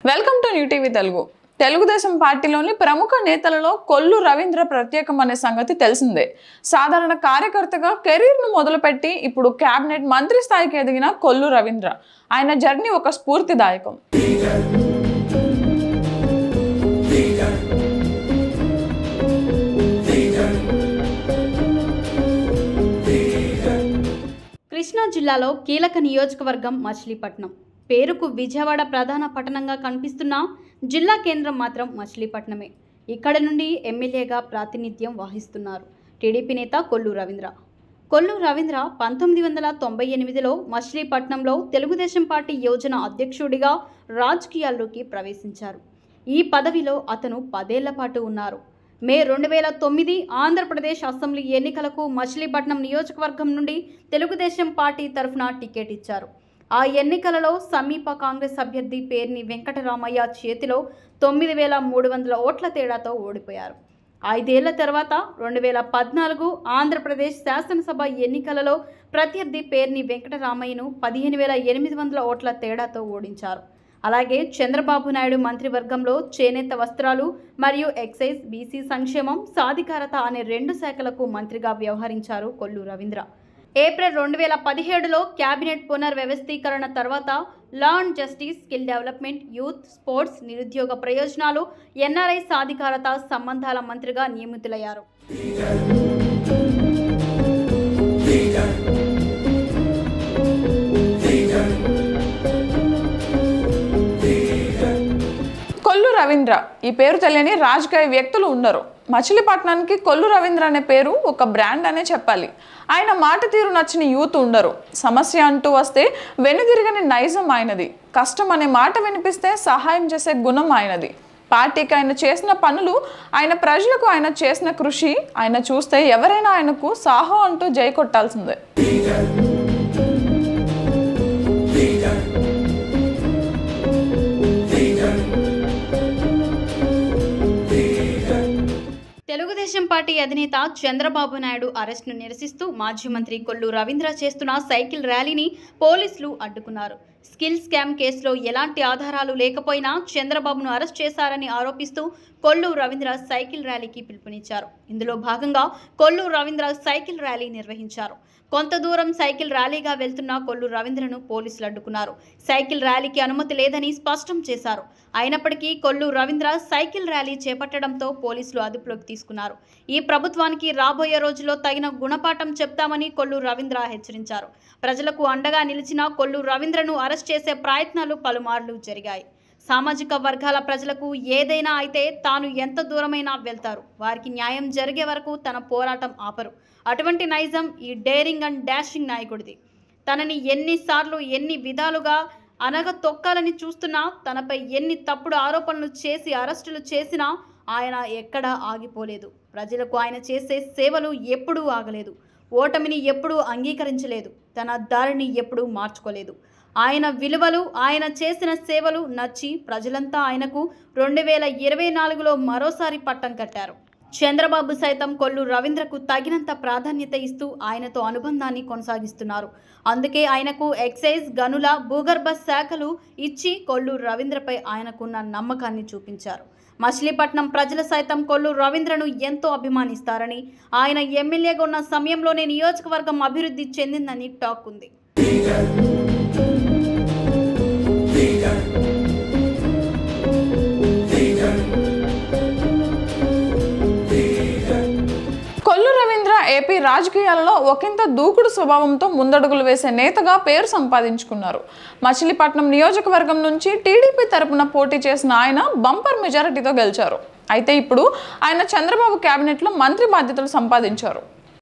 Welcome to new TV Telugu. Telugu Desam పార్టీలోని ప్రముఖ నేతలలో కొల్లు రవీంద్ర ప్రత్యేకం అనే సంగతి తెలిసిందే. సాధారణ కార్యకర్తగా కెరీర్ను మొదలుపెట్టి ఇప్పుడు క్యాబినెట్ మంత్రి స్థాయికి ఎదిగిన కొల్లు రవీంద్ర. ఆయన జర్నీ ఒక స్ఫూర్తిదాయకం. కృష్ణా జిల్లాలో కీలక నియోజకవర్గం మచిలీపట్నం. పేరుకు విజయవాడ ప్రధాన పట్టణంగా కనిపిస్తున్న జిల్లా కేంద్రం మాత్రం మచిలీపట్నమే. ఇక్కడ నుండి ఎమ్మెల్యేగా ప్రాతినిధ్యం వహిస్తున్నారు టీడీపీ నేత కొల్లు రవీంద్ర. కొల్లు రవీంద్ర 1998లో మచిలీపట్నంలో తెలుగుదేశం పార్టీ యోజన అధ్యక్షుడిగా రాజకీయాల్లోకి ప్రవేశించారు. ఈ పదవిలో అతను 10 ఏళ్ల పాటు ఉన్నారు. మే 2009 ఆంధ్రప్రదేశ్ అసెంబ్లీ ఎన్నికలకు మచిలీపట్నం నియోజకవర్గం నుండి తెలుగుదేశం పార్టీ తరఫున టికెట్ ఇచ్చారు. ఆ ఎన్నికలలో సమీప కాంగ్రెస్ అభ్యర్థి పేర్ని వెంకటరామయ్య చేతిలో 9300 ఓట్ల తేడాతో ఓడిపోయారు. 5 ఏళ్ల తర్వాత 2014 ఆంధ్రప్రదేశ్ శాసనసభ ఎన్నికలలో ప్రత్యర్థి పేర్ని వెంకటరామయ్యను 15800 ఓట్ల తేడాతో ఓడించారు. అలాగే చంద్రబాబు నాయుడు మంత్రివర్గంలో చేనేత వస్త్రాలు మరియు ఎక్సైజ్, బీసీ సంక్షేమం, సాధికారత అనే 2 శాఖలకు మంత్రిగా వ్యవహరించారు కొల్లు రవీంద్ర. ఏప్రిల్ 2017లో క్యాబినెట్ పునర్వ్యవస్థీకరణ తర్వాత law and justice, skill development, youth, sports, నిరుద్యోగ ప్రయోజనాలు, ఎన్ఆర్ఐ సాధికారత సంబంధాల మంత్రిగా నియమితులయ్యారు. కొల్లు రవీంద్ర ఈ పేరు తెలియని రాజకీయ వ్యక్తులు ఉండరు. మచిలీపట్నానికి కొల్లు రవీంద్ర అనే పేరు ఒక బ్రాండ్ అనే చెప్పాలి. ఆయన మాట తీరు నచ్చిన యూత్ ఉండరు. సమస్య అంటూ వస్తే వెనుదిరగని నైజం ఆయనది. కష్టం అనే మాట వినిపిస్తే సహాయం చేసే గుణం ఆయనది. పార్టీకి ఆయన చేసిన పనులు, ఆయన ప్రజలకు ఆయన చేసిన కృషి, ఆయన చూస్తే ఎవరైనా ఆయనకు సాహో అంటూ జై కొట్టాల్సిందే. తెలుగుదేశం పార్టీ అధినేత చంద్రబాబు నాయుడు అరెస్టును నిరసిస్తూ మాజీ మంత్రి కొల్లు రవీంద్ర చేస్తున్న సైకిల్ ర్యాలీని పోలీసులు అడ్డుకున్నారు. స్కిల్ స్కామ్ కేసులో ఎలాంటి ఆధారాలు లేకపోయినా చంద్రబాబును అరెస్ట్ చేశారని ఆరోపిస్తూ కొల్లు రవీంద్ర సైకిల్ ర్యాలీకి పిలుపునిచ్చారు. ఇందులో భాగంగా కొల్లు రవీంద్ర సైకిల్ ర్యాలీ నిర్వహించారు. కొంత దూరం సైకిల్ ర్యాలీగా వెళ్తున్న కొల్లు రవీంద్రను పోలీసులు అడ్డుకున్నారు. సైకిల్ ర్యాలీకి అనుమతి లేదని స్పష్టం చేశారు. అయినప్పటికీ కొల్లు రవీంద్ర సైకిల్ ర్యాలీ చేపట్టడంతో పోలీసులు అదుపులోకి తీసుకున్నారు. ఈ ప్రభుత్వానికి రాబోయే రోజుల్లో తగిన గుణపాఠం చెప్తామని కొల్లు రవీంద్ర హెచ్చరించారు. ప్రజలకు అండగా నిలిచిన కొల్లు రవీంద్రను అరెస్ట్ చేసే ప్రయత్నాలు పలుమార్లు జరిగాయి. సామాజిక వర్గాల ప్రజలకు ఏదైనా అయితే తాను ఎంత దూరమైనా వెళ్తారు. వారికి న్యాయం జరిగే వరకు తన పోరాటం ఆపరు. అటువంటి నైజం ఈ డేరింగ్ అండ్ డాషింగ్ నాయకుడిది. తనని ఎన్నిసార్లు ఎన్ని విధాలుగా అనగతొక్కాలని చూస్తున్నా, తనపై ఎన్ని తప్పుడు ఆరోపణలు చేసి అరెస్టులు చేసినా ఆయన ఎక్కడా ఆగిపోలేదు. ప్రజలకు ఆయన చేసే సేవలు ఎప్పుడూ ఆగలేదు. ఓటమిని ఎప్పుడూ అంగీకరించలేదు. తన దారిని ఎప్పుడూ మార్చుకోలేదు. ఆయన విలువలు, ఆయన చేసిన సేవలు నచ్చి ప్రజలంతా ఆయనకు 2024లో మరోసారి పట్టం కట్టారు. చంద్రబాబు సైతం కొల్లు రవీంద్రకు తగినంత ప్రాధాన్యత ఇస్తూ ఆయనతో అనుబంధాన్ని కొనసాగిస్తున్నారు. అందుకే ఆయనకు ఎక్సైజ్, గనుల, భూగర్భ శాఖలు ఇచ్చి కొల్లు రవీంద్రపై ఆయనకున్న నమ్మకాన్ని చూపించారు. మచిలీపట్నం ప్రజలు సైతం కొల్లు రవీంద్రను ఎంతో అభిమానిస్తారని, ఆయన ఎమ్మెల్యేగా ఉన్న సమయంలోనే నియోజకవర్గం అభివృద్ధి చెందిందని టాక్ ఉంది. కొల్లు రవీంద్ర ఏపీ రాజకీయాలలో ఒకంత దూకుడు స్వభావంతో ముందడుగులు వేసే నేతగా పేరు సంపాదించుకున్నారు. మచిలీపట్నం నియోజకవర్గం నుంచి టీడీపీ తరపున పోటీ చేసిన ఆయన బంపర్ మెజారిటీతో గెలిచారు. అయితే ఇప్పుడు ఆయన చంద్రబాబు కేబినెట్లో మంత్రి బాధ్యతలు సంపాదించారు.